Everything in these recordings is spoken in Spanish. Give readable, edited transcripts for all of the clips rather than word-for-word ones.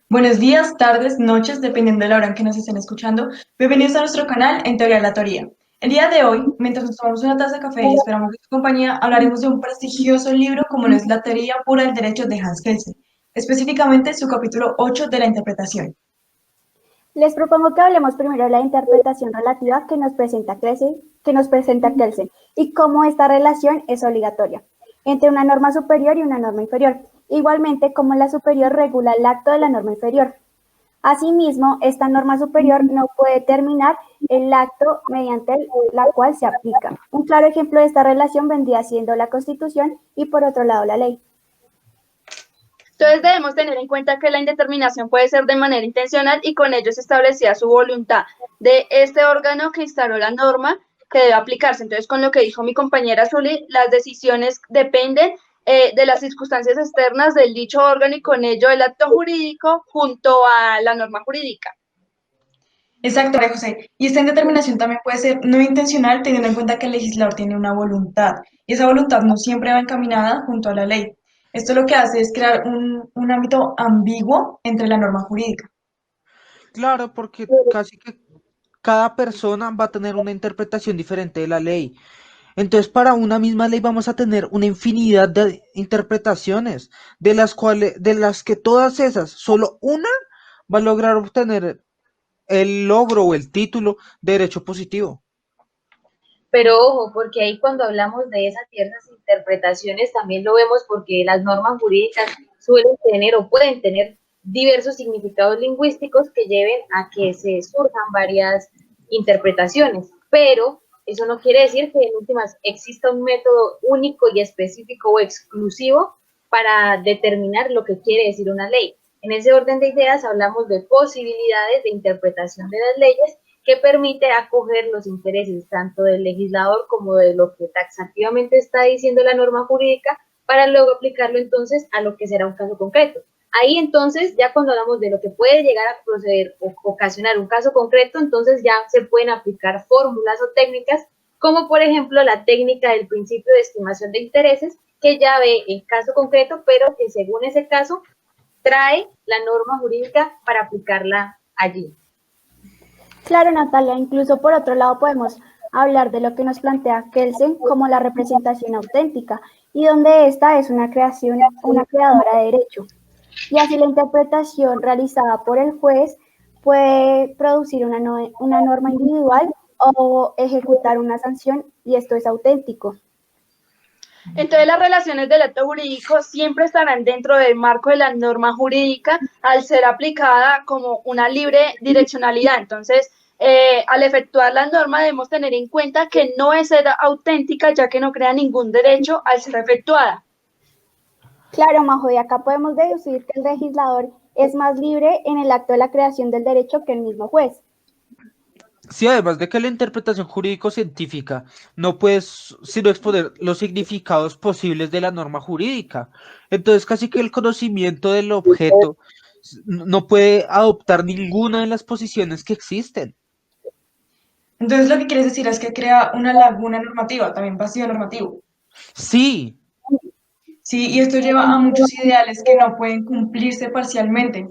Buenos días, tardes, noches, dependiendo de la hora en que nos estén escuchando. Bienvenidos a nuestro canal En Teoría de la Teoría. El día de hoy, mientras nos tomamos una taza de café y esperamos de su compañía, hablaremos de un prestigioso libro como lo es La Teoría Pura del Derecho de Hans Kelsen, específicamente su capítulo 8 de la interpretación. Les propongo que hablemos primero de la interpretación relativa que nos presenta Kelsen y cómo esta relación es obligatoria entre una norma superior y una norma inferior. Igualmente, cómo la superior regula el acto de la norma inferior. Asimismo, esta norma superior no puede terminar el acto mediante la cual se aplica. Un claro ejemplo de esta relación vendría siendo la Constitución y, por otro lado, la ley. Entonces debemos tener en cuenta que la indeterminación puede ser de manera intencional y con ello se establecía su voluntad de este órgano que instaló la norma que debe aplicarse. Entonces, con lo que dijo mi compañera Zuli, las decisiones dependen de las circunstancias externas del dicho órgano y con ello el acto jurídico junto a la norma jurídica. Exacto, María José. Y esta indeterminación también puede ser no intencional, teniendo en cuenta que el legislador tiene una voluntad, y esa voluntad no siempre va encaminada junto a la ley. Esto lo que hace es crear un ámbito ambiguo entre la norma jurídica. Claro, porque casi que cada persona va a tener una interpretación diferente de la ley. Entonces, para una misma ley vamos a tener una infinidad de interpretaciones, de las que todas esas, solo una va a lograr obtener el logro o el título de derecho positivo. Pero ojo, porque ahí cuando hablamos de esas diversas interpretaciones también lo vemos porque las normas jurídicas suelen tener o pueden tener diversos significados lingüísticos que lleven a que se surjan varias interpretaciones, pero eso no quiere decir que en últimas exista un método único y específico o exclusivo para determinar lo que quiere decir una ley. En ese orden de ideas hablamos de posibilidades de interpretación de las leyes que permite acoger los intereses tanto del legislador como de lo que taxativamente está diciendo la norma jurídica para luego aplicarlo entonces a lo que será un caso concreto. Ahí entonces, ya cuando hablamos de lo que puede llegar a proceder o ocasionar un caso concreto, entonces ya se pueden aplicar fórmulas o técnicas, como por ejemplo la técnica del principio de estimación de intereses, que ya ve el caso concreto, pero que según ese caso trae la norma jurídica para aplicarla allí. Claro, Natalia, incluso por otro lado podemos hablar de lo que nos plantea Kelsen como la representación auténtica y donde esta es una creadora de derecho. Y así la interpretación realizada por el juez puede producir una norma individual o ejecutar una sanción y esto es auténtico. Entonces, las relaciones del acto jurídico siempre estarán dentro del marco de la norma jurídica al ser aplicada como una libre direccionalidad. Entonces, al efectuar la norma debemos tener en cuenta que no es ser auténtica ya que no crea ningún derecho al ser efectuada. Claro, Majo, de acá podemos deducir que el legislador es más libre en el acto de la creación del derecho que el mismo juez. Sí, además de que la interpretación jurídico-científica no puede sino exponer los significados posibles de la norma jurídica. Entonces, casi que el conocimiento del objeto no puede adoptar ninguna de las posiciones que existen. Entonces, lo que quieres decir es que crea una laguna normativa, también vacío normativo. Sí, Sí, y esto lleva a muchos ideales que no pueden cumplirse parcialmente.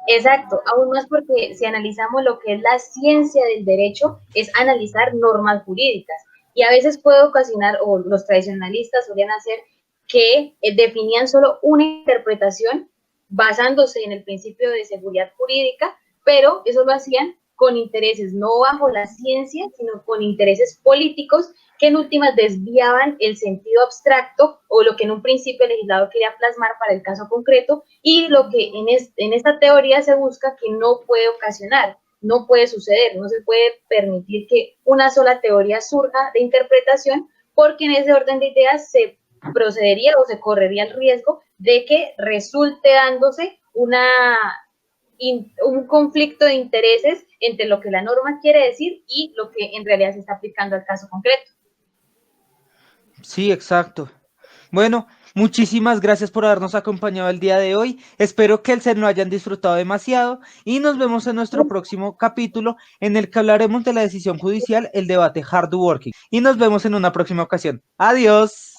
Exacto, aún más porque si analizamos lo que es la ciencia del derecho, es analizar normas jurídicas. Y a veces puede ocasionar, o los tradicionalistas solían hacer, que definían solo una interpretación basándose en el principio de seguridad jurídica, pero eso lo hacían con intereses no bajo la ciencia, sino con intereses políticos que en últimas desviaban el sentido abstracto o lo que en un principio el legislador quería plasmar para el caso concreto y lo que en esta teoría se busca que no puede ocasionar, no puede suceder, no se puede permitir que una sola teoría surja de interpretación porque en ese orden de ideas se procedería o se correría el riesgo de que resulte dándose un conflicto de intereses entre lo que la norma quiere decir y lo que en realidad se está aplicando al caso concreto. sí, exacto. Bueno, muchísimas gracias por habernos acompañado el día de hoy. Espero que el ser lo hayan disfrutado demasiado y nos vemos en nuestro próximo capítulo en el que hablaremos de la decisión judicial, el debate hard working. Y nos vemos en una próxima ocasión. Adiós.